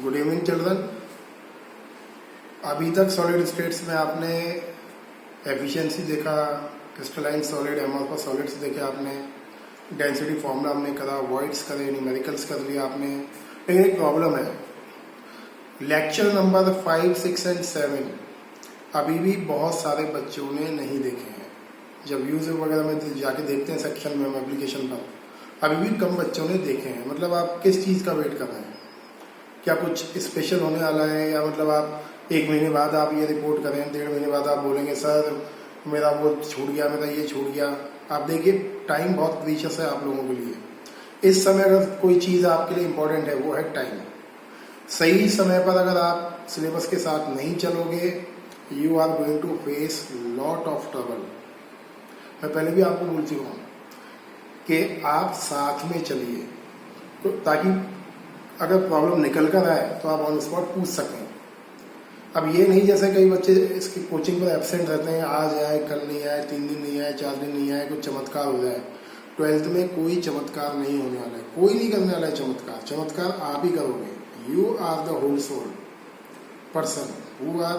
Good evening children. अभी तक solid states में आपने एफिशिएंसी देखा, क्रिस्टलाइन सॉलिड, एमॉर्फस सॉलिड्स देखे आपने, डेंसिटी फॉर्मूला हमने करा, वॉइड्स करे, न्यूमेरिकल्स कर लिया आपने। लेकिन एक प्रॉब्लम है, लेक्चर नंबर 5, 6 एंड 7 अभी भी बहुत सारे बच्चों ने नहीं देखे हैं। जब यूट्यूब वगैरह में जाके देखते हैं सेक्शन में, हम एप्लीकेशन पर, अभी भी कम बच्चों ने देखे हैं। मतलब आप किस चीज़ का वेट कर रहे हैं? क्या कुछ स्पेशल होने वाला है, या मतलब आप 1 महीने बाद आप ये रिपोर्ट करें, 1.5 महीने बाद आप बोलेंगे सर मेरा वो छूट गया, मेरा ये छूट गया। आप देखिए टाइम बहुत प्रीशियस है आप लोगों के लिए। इस समय अगर कोई चीज़ आपके लिए इम्पोर्टेंट है वो है टाइम। सही समय पर अगर आप सिलेबस के साथ नहीं चलोगे, you are going to face lot of trouble. मैं पहले भी आपको बोल चुका हूँ कि आप साथ में चलिए, तो ताकि अगर प्रॉब्लम निकल कर आए तो आप ऑन स्पॉट पूछ सकें। अब ये नहीं जैसे कई बच्चे इसकी कोचिंग पर एब्सेंट रहते हैं, आज आए कल नहीं आए, 3 दिन नहीं आए, 4 दिन नहीं आए, कुछ चमत्कार हो जाए। 12th में कोई चमत्कार नहीं होने वाला है, कोई नहीं करने वाला है चमत्कार। चमत्कार आप ही करोगे। You are the whole sole person who are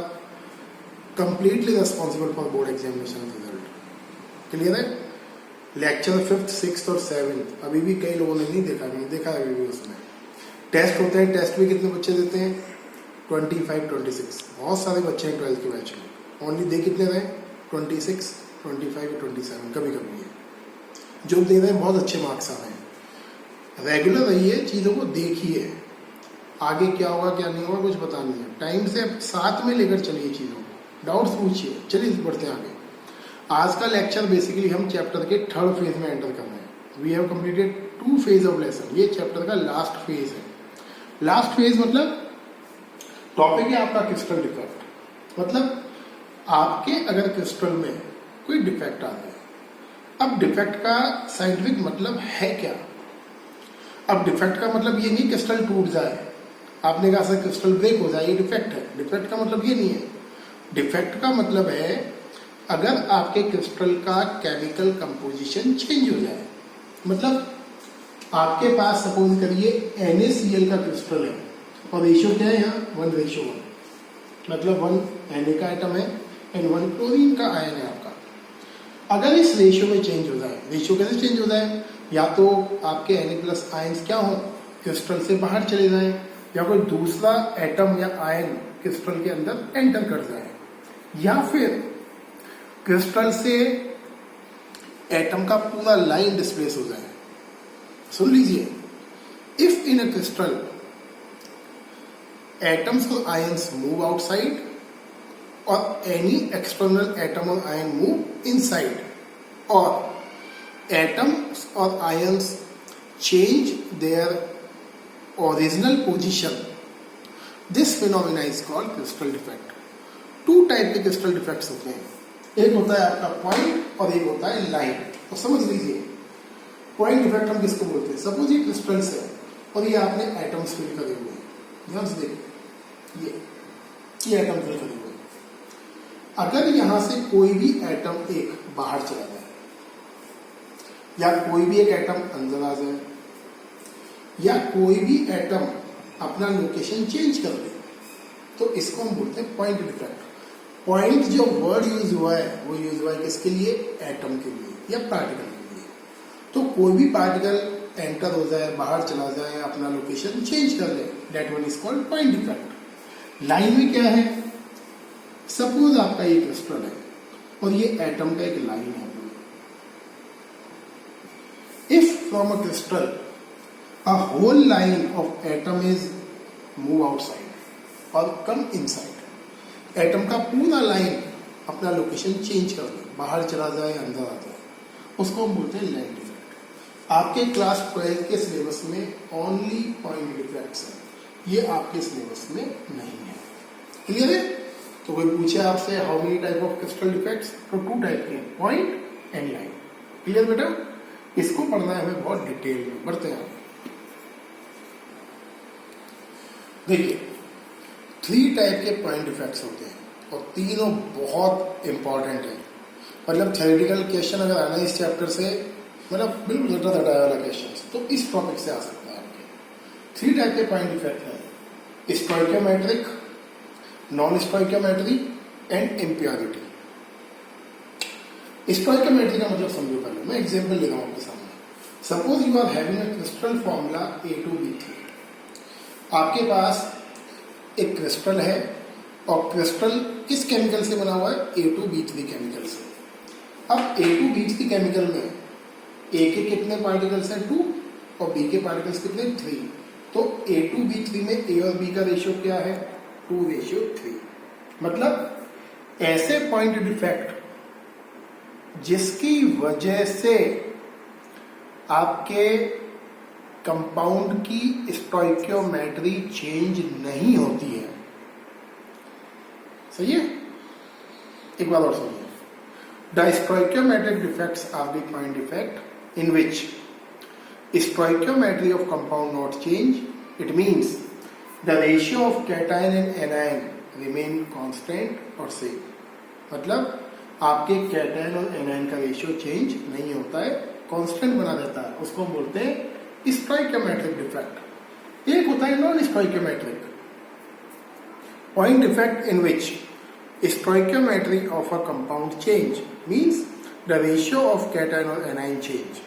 completely responsible for board examination result. Clear है? लेक्चर 5th, 6th और 7th अभी भी कई लोगों ने नहीं देखा, नहीं देखा है अभी भी। उसमें टेस्ट होते हैं, टेस्ट भी कितने बच्चे देते हैं? 25, 26। बहुत सारे बच्चे हैं 12th के बैच में। ओनली दे कितने रहे? 26, 25, 27 कभी कभी है जो दे रहे हैं। बहुत अच्छे मार्क्स आ रहे हैं। रेगुलर रहिए, चीज़ों को देखिए, आगे क्या होगा क्या नहीं होगा कुछ पता नहीं है। टाइम से साथ में लेकर चलिए चीज़ों को, डाउट्स पूछिए। चलिए बढ़ते हैं आगे। आज का लेक्चर बेसिकली हम चैप्टर के 3rd फेज में एंटर कर रहे हैं। We have completed 2 phase of lesson. ये चैप्टर का लास्ट फेज है। लास्ट फेज मतलब टॉपिक है आपका क्रिस्टल डिफेक्ट। मतलब आपके अगर क्रिस्टल में कोई डिफेक्ट आ जाए, अब डिफेक्ट का साइंटिफिक मतलब है क्या? अब डिफेक्ट का मतलब ये नहीं क्रिस्टल टूट जाए, आपने कहा सर क्रिस्टल ब्रेक हो जाए, ये डिफेक्ट है। डिफेक्ट का मतलब ये नहीं है। डिफेक्ट का मतलब है अगर आपके क्रिस्टल का केमिकल कंपोजिशन चेंज हो जाए। मतलब आपके पास सपोज करिए NaCl का क्रिस्टल है और रेशियो क्या है यहाँ? 1:1। मतलब 1 Na का आइटम है एंड 1 क्लोरीन का आयन है आपका। अगर इस रेशियो में चेंज हो जाए, रेशियो कैसे चेंज हो जाए? या तो आपके Na+ आयन्स क्या हो, क्रिस्टल से बाहर चले जाए, या कोई दूसरा एटम या आयन क्रिस्टल के अंदर एंटर कर जाए, या फिर क्रिस्टल से एटम का पूरा लाइन डिस्प्लेस हो जाए। सुन लीजिए, if in a crystal atoms or ions move outside or any external atom or ion move inside, or atoms or ions change their original position, this phenomena is called crystal defect. 2 type के crystal defects होते हैं। एक होता है आपका point और एक होता है लाइन। तो समझ लीजिए, पॉइंट डिफेक्ट हम किसको बोलते हैं? सपोज ये क्रिस्टल्स है और ये आपने एटम्स फिल करे हुए हैं। ध्यान से देखिए, ये एटम फिल करे हुए। अगर यहां से कोई भी एटम एक बाहर चला जाए, या कोई भी एक एटम अंदर आ जाए, या कोई भी एटम अपना लोकेशन चेंज कर दे, तो इसको हम बोलते हैं पॉइंट डिफेक्ट। पॉइंट जो वर्ड यूज हुआ है वो यूज हुआ है किसके लिए? एटम के लिए या पार्टिकल के लिए। तो कोई भी पार्टिकल एंटर हो जाए, बाहर चला जाए, अपना लोकेशन चेंज कर ले, that one is called point defect. Line में क्या है? सपोज आपका ये क्रिस्टल है और ये एटम का एक लाइन है। If from a crystal a whole line of atom is move outside or come inside, atom का पूरा लाइन अपना लोकेशन चेंज कर दे, बाहर चला जाए, अंदर आ जाए, उसको हम बोलते हैं लाइन डिफेक्ट। आपके क्लास 12 के सिलेबस में ओनली पॉइंट डिफेक्ट्स है, ये आपके सिलेबस में नहीं है। क्लियर है? तो कोई पूछे आपसे how many type of crystal defects, तो 2 टाइप के, पॉइंट एंड लाइन। क्लियर बेटा? इसको पढ़ना है हमें बहुत डिटेल में। बढ़ते हैं। देखिए 3 टाइप के पॉइंट डिफेक्ट्स होते हैं और तीनों बहुत इंपॉर्टेंट है। मतलब थ्योरेटिकल क्वेश्चन अगर आना है इस चैप्टर से, मतलब बिल्कुल रटा वाला क्वेश्चन, तो इस टॉपिक से आ सकता है आपके। 3 टाइप के पॉइंट डिफेक्ट है। Stoichiometric, non stoichiometry and impurity. Stoichiometry का मतलब समझो पहले, मैं एग्जांपल ले रहा हूं आपके सामने। Suppose you are having a crystal formula A2B3। आपके पास एक क्रिस्टल है और क्रिस्टल किस केमिकल से बना हुआ है? A2B3 केमिकल से। अब A2B3 केमिकल में A के कितने पार्टिकल्स हैं? 2 और B के पार्टिकल्स कितने? 3। तो A2B3 में A और B का रेशियो क्या है? 2:3। मतलब ऐसे पॉइंट डिफेक्ट जिसकी वजह से आपके कंपाउंड की स्टोइकियोमेट्री चेंज नहीं होती है। सही है? एक बार और सुनिए। The stoichiometric defects are the point defect in which stoichiometry of compound not change. It means the ratio of cation and anion remain constant or same. मतलब आपके कैटायन और एनायन का रेशियो चेंज नहीं होता है, कांस्टेंट बना रहता है। उसको हम बोलते हैं स्टोइकियोमेट्रिक डिफेक्ट। एक होता है non stoichiometric point defect in which stoichiometry of a compound change means the ratio of cation और एनायन चेंज।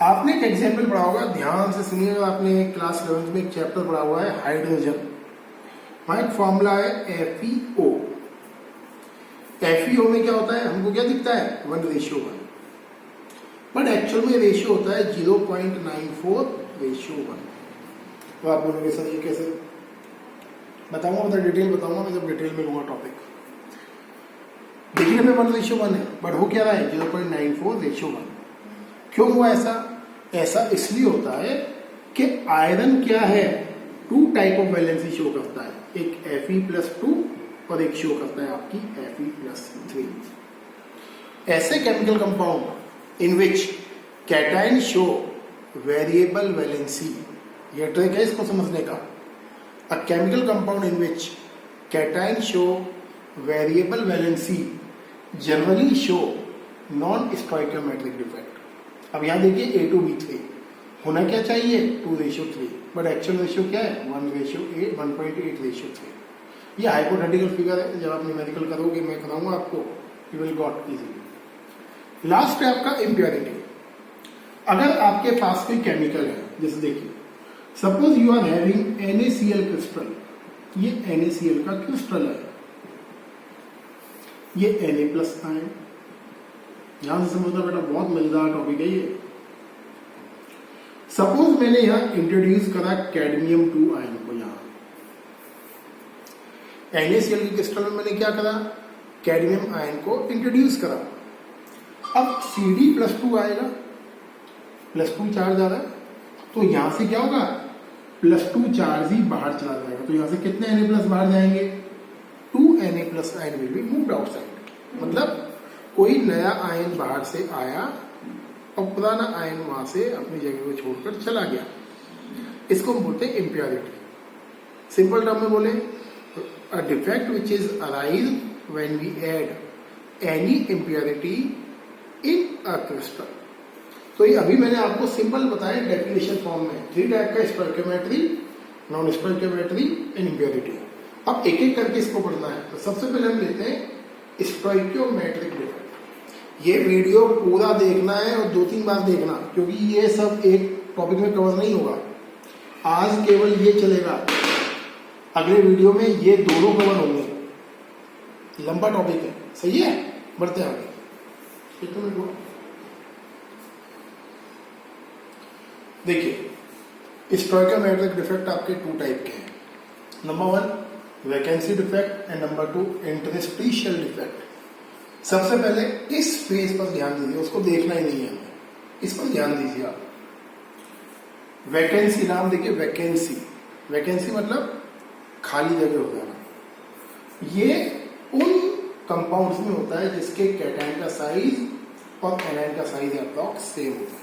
आपने एक एग्जाम्पल पढ़ा होगा, ध्यान से सुनिएगा। आपने क्लास 11 में एक चैप्टर पढ़ा हुआ है हाइड्रोजन। वहां एक फॉर्मूला है FeO। FeO में क्या होता है? हमको क्या दिखता है? 1:1। बट एक्चुअल में रेशियो होता है 0.94:1। तो आप बोलोगे सर ये कैसे? बताऊंगा, मतलब डिटेल बताऊंगा मैं जब डिटेल में लूंगा टॉपिक। देखने में 1:1 है बट हो क्या रहा है? 0.94:1। क्यों हुआ ऐसा? ऐसा इसलिए होता है कि आयरन क्या है? 2 टाइप ऑफ वैलेंसी शो करता है, एक Fe+2 और एक शो करता है आपकी Fe+3। ऐसे chemical compound in which cation show variable valency, यह ट्रिक है इसको समझने का। A chemical compound in which cation show variable valency generally show non stoichiometric defect. अब यहां देखिए A2B3 होना क्या चाहिए? 2:3, बट एक्चुअल रेशियो क्या है? 1:8 ये हाइपोथेटिकल फिगर है। जब आप न्यूमेरिकल करोगे, मैं कराऊंगा आपको, you will got easily. Last है आपका इम्प्योरिटी। अगर आपके पास कोई केमिकल है, जैसे देखिए suppose you are having NaCl crystal. ये NaCl का क्रिस्टल है, ये Na+ आयन। ध्यान से समझना बेटा, बहुत मजेदार टॉपिक है ये। सपोज मैंने यहां इंट्रोड्यूस करा कैडमियम 2 आयन को। यहां NaCl की क्रिस्टल में मैंने क्या करा? कैडमियम आयन को इंट्रोड्यूस करा। अब Cd+2 आएगा, +2 चार्ज आ रहा है, तो यहां से क्या होगा? +2 चार्ज ही बाहर चला जाएगा। तो यहां से कितने Na+ बाहर जाएंगे? 2 Na+ ion will be moved outside. मतलब कोई नया आयन बाहर से आया और पुराना आयन वहां से अपनी जगह को छोड़कर चला गया। इसको हम बोलते हैं इम्प्योरिटी। सिंपल टर्म में बोले, a defect which is arise when we add any impurity in a crystal. तो ये अभी मैंने आपको सिंपल बताया डेफिनेशन फॉर्म में। 3 टाइप का stoichiometry, non stoichiometry and impurity. अब एक एक करके इसको पढ़ना है। तो सबसे पहले हम लेते हैं स्टोइकियोमेट्रिक डिफेक्ट। ये वीडियो पूरा देखना है और 2-3 बार देखना, क्योंकि ये सब एक टॉपिक में कवर नहीं होगा। आज केवल ये चलेगा, अगले वीडियो में ये दोनों कवर होंगे। लंबा टॉपिक है, सही है? बढ़ते आगे। देखिए स्टोइकियोमेट्रिक डिफेक्ट आपके 2 टाइप के हैं। Number 1 vacancy defect and number 2 interstitial defect. सबसे पहले इस पेज पर ध्यान दीजिए, उसको देखना ही नहीं है, इस पर ध्यान दीजिए आप। वैकेंसी नाम देखिए, वैकेंसी। वैकेंसी मतलब खाली जगह हो जाना। ये उन कंपाउंड्स में होता है जिसके कैटायन का साइज और एनायन का साइज अप्रॉक्स सेम होता है।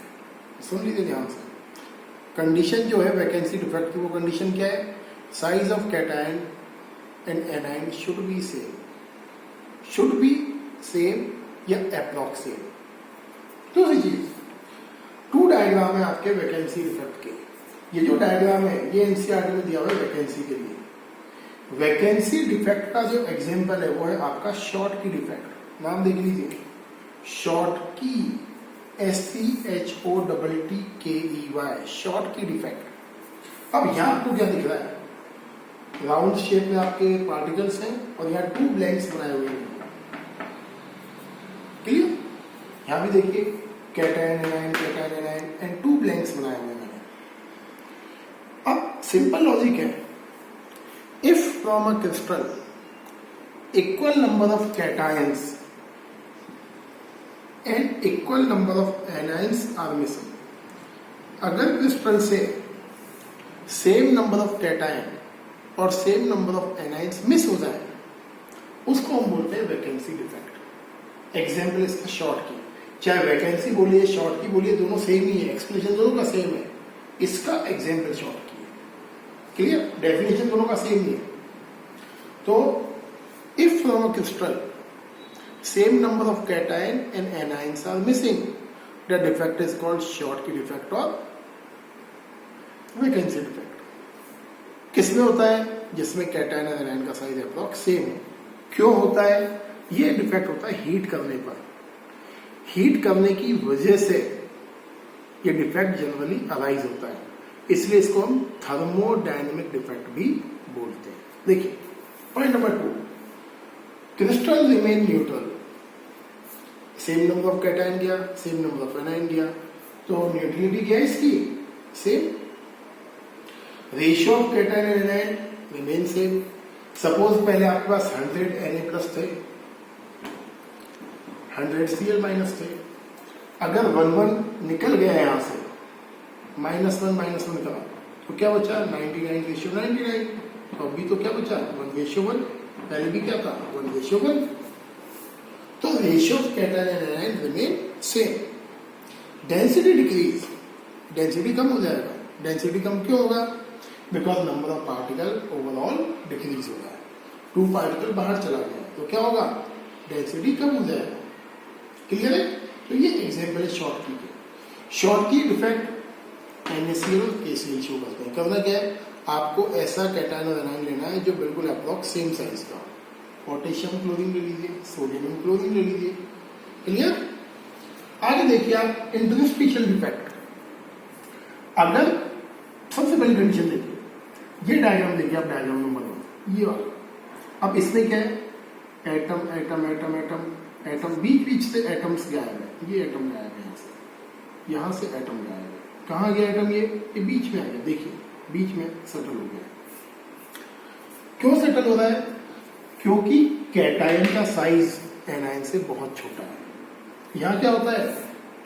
सुन लीजिए ध्यान से। कंडीशन जो है वैकेंसी डिफेक्ट की, वो कंडीशन क्या है? Size of cation and anion should be same, should be same या अप्रॉक्स सेम। दूसरी चीज, 2 डायग्राम है आपके वैकेंसी डिफेक्ट के। ये जो डायग्राम है ये एनसीईआरटी में दिया हुआ है वैकेंसी के लिए। वैकेंसी डिफेक्ट का जो एग्जाम्पल है वो है आपका शॉर्ट की डिफेक्ट। नाम देख लीजिए, शॉर्ट की, SCHOTTKEY, शॉर्ट की डिफेक्ट। अब यहां आपको क्या दिख रहा है, राउंड शेप में आपके पार्टिकल्स हैं और यहाँ 2 ब्लैंक्स बनाए हुए हैं। क्लियर? यहां भी देखिए कैटायन एनायन एंड 2 ब्लैंक्स बनाए हुए हैं मैंने। अब सिंपल लॉजिक है, if from a crystal equal number of cations and equal number of anions are missing, अगर क्रिस्टल से सेम नंबर ऑफ कैटायन और same number of anions miss हो जाए, उसको हम बोलते हैं वैकेंसी डिफेक्ट। एग्जाम्पल इसका शॉर्ट की, चाहे वैकेंसी बोलिए शॉर्ट की बोलिए, दोनों सेम ही है, एक्सप्रेशन दोनों का सेम है। इसका एग्जाम्पल शॉर्ट की है। क्लियर? डेफिनेशन दोनों का सेम ही है। तो if from a crystal same number of cation and anions are missing, the defect is called Schottky defect और वैकेंसी डिफेक्ट। किसमें होता है? जिसमें कैटायन और एनायन का साइज अप्रॉक्स सेम है। क्यों होता है? ये डिफेक्ट होता है हीट करने पर। हीट करने की वजह से ये डिफेक्ट जनरली अराइज होता है, इसलिए इसको हम थर्मोडायनेमिक डिफेक्ट भी बोलते हैं। देखिए point number 2, crystal remain neutral, same number of cation गया, सेम नंबर ऑफ एनायन गया, तो न्यूट्रलिटी क्या है इसकी? Same. Ratio of cation and anion remain same. Suppose पहले आपके पास 100 Na+ थे, 100 Cl- थे, अगर 1 निकल गया यहां से, -1 निकला, तो क्या बचा? 99:99। तो अभी तो क्या बचा? 1:1। पहले भी क्या था? 1:1। तो ratio of cation and anion remain same. Density decrease, density कम हो जाएगा। डेंसिटी कम क्यों होगा? Because number of particle overall decrease हो रहा है। 2 पार्टिकल बाहर चला गया तो क्या होगा? डेंसिटी कम हो जाएगा। क्लियर है? तो ये एग्जाम्पल है शॉर्ट की के। शॉर्ट की डिफेक्ट NaCl और KCl शो करते हैं। करना क्या है? आपको ऐसा कैटायन और एनायन लेना है जो बिल्कुल अप्रॉक्स सेम साइज का। पोटेशियम क्लोरीन ले लीजिए, सोडियम क्लोरीन ले लीजिए। क्लियर? आगे देखिए आप इंटरस्टिशियल डिफेक्ट। अगर सबसे पहली कंडीशन देखिए, ये डायग्राम देखिए आप, डायग्राम नंबर 1 ये वाला। अब इसमें क्या है? Atom atom atom atom atom, बीच से एटम्स गायब है। ये एटम गायब है, यहां से एटम गायब है। कहां गया एटम? ये बीच में आ गया। देखिए बीच में सेटल हो गया। क्यों सेटल हो रहा है? क्योंकि कैटायन का साइज एनायन से बहुत छोटा है। यहां क्या होता है?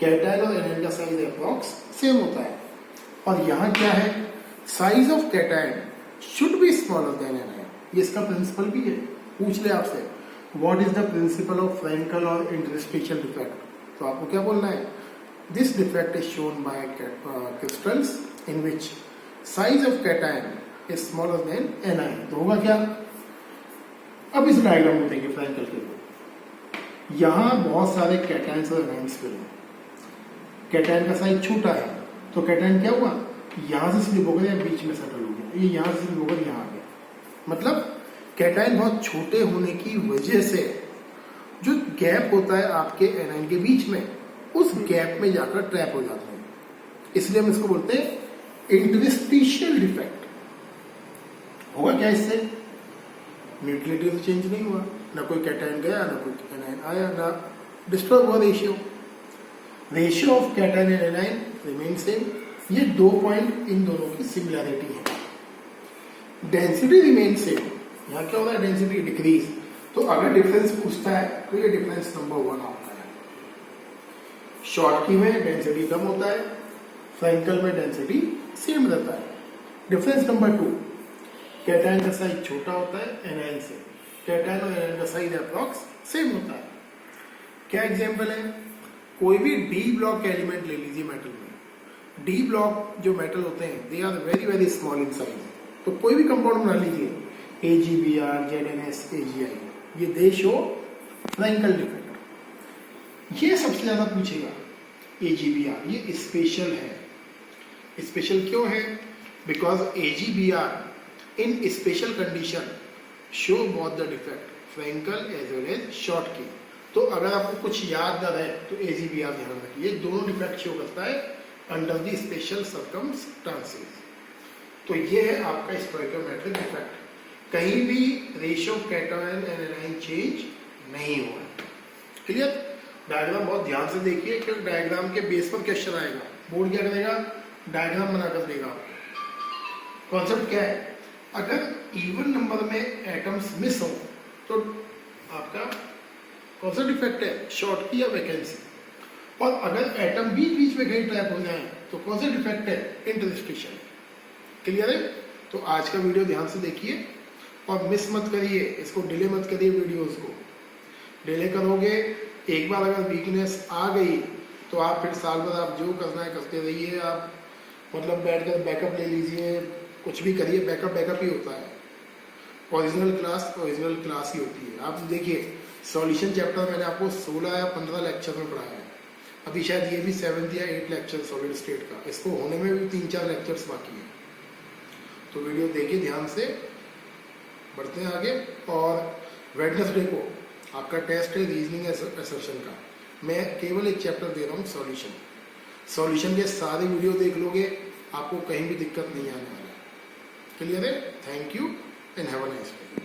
कैटायन और एनायन का साइज अप्रॉक्स सेम होता है, और यहां क्या है? Size of cation should be smaller than anion. ये इसका प्रिंसिपल भी है। पूछ ले आपसे what is the principle of Frenkel और इंटरस्टिशियल डिफेक्ट, तो आपको क्या बोलना है? This defect is shown by crystals in which size of cation is smaller than anion. तो होगा क्या? अब इस डायग्राम को देखिए फ्रैंकल के लिए। यहां बहुत सारे कैटायंस और एनायंस फिल हैं। कैटायन का साइज छोटा है, तो कैटायन क्या हुआ? यहां से स्लिप हो गया, बीच में सेटल हो गया। ये यहां से स्लिप होकर यहां आ गया। मतलब कैटायन बहुत छोटे होने की वजह से जो गैप होता है आपके एनायन के बीच में, उस गैप में जाकर ट्रैप हो जाते हैं। इसलिए हम इसको बोलते हैं इंटरस्टिशियल डिफेक्ट। होगा क्या इससे? न्यूट्रलिटी तो चेंज नहीं हुआ, ना कोई कैटायन गया ना कोई एनायन आया, ना डिस्टर्ब हुआ ratio. Ratio of cation and anion remain same. ये 2 पॉइंट इन दोनों की सिमिलैरिटी है। Density remain same. यहाँ क्या होता है? Density decrease. तो अगर डिफरेंस पूछता है तो ये डिफरेंस नंबर 1 आपका है। शॉर्ट की में डेंसिटी कम होता है, फ्रैंकल में डेंसिटी सेम रहता है। डिफरेंस नंबर 2, कैटायन का साइज छोटा होता है एनायन से। कैटायन और एनायन का साइज अप्रॉक्स सेम होता है। क्या एग्जाम्पल है? कोई भी डी ब्लॉक एलिमेंट ले लीजिए मेटल में। डी ब्लॉक जो मेटल होते हैं they are very very small in size. तो कोई भी कंपाउंड बना लीजिए, AgBr, ZnS, AgI, ये दे शो फ्रैंकल डिफेक्ट। ये सबसे ज्यादा पूछेगा AgBr, ये स्पेशल है। स्पेशल क्यों है? Because AgBr in special condition show both the defect Frenkel as well as Schottky. तो अगर आपको कुछ याद न रहे तो AGB आप ध्यान रखिए, दोनों डिफेक्ट शो करता है अंडर दी स्पेशल सर्कमस्टांसेस। तो ये है आपका स्टोइकोमेट्रिक डिफेक्ट, कहीं भी ratio cation and anion change नहीं हुआ। क्लियर? डायग्राम बहुत ध्यान से देखिए क्योंकि डायग्राम के बेस पर क्वेश्चन आएगा। बोर्ड क्या करेगा? डायग्राम बनाकर देगा आपको। कॉन्सेप्ट क्या है? अगर इवन नंबर में एटम्स मिस हो तो आपका कौन सा डिफेक्ट है? शॉर्ट की या वैकेंसी। और अगर एटम बीच बीच में कहीं ट्रैप हो जाए तो कौन सा डिफेक्ट है? इंटरस्टिशन। क्लियर है? तो आज का वीडियो ध्यान से देखिए और मिस मत करिए, इसको डिले मत करिए। वीडियोस को डिले करोगे, एक बार अगर वीकनेस आ गई तो आप फिर साल भर आप जो करना है करते रहिए। आप मतलब बैठ कर बैकअप ले लीजिए, कुछ भी करिए, बैकअप ही होता है। ओरिजिनल क्लास ही होती है। आप देखिए सॉल्यूशन चैप्टर मैंने आपको 16 या 15 लेक्चर में पढ़ाया है। अभी शायद ये भी 7th या 8th लेक्चर सॉलिड स्टेट का, इसको होने में भी 3-4 लेक्चर्स बाकी है। तो वीडियो देखिए ध्यान से, बढ़ते हैं आगे। और वेडनेसडे को आपका टेस्ट है रीजनिंग असर्शन का। मैं केवल एक चैप्टर दे रहा हूँ सॉल्यूशन के सारे वीडियो देख लोगे, आपको कहीं भी दिक्कत नहीं आने वाला है। क्लियर है? Thank you and have a nice day.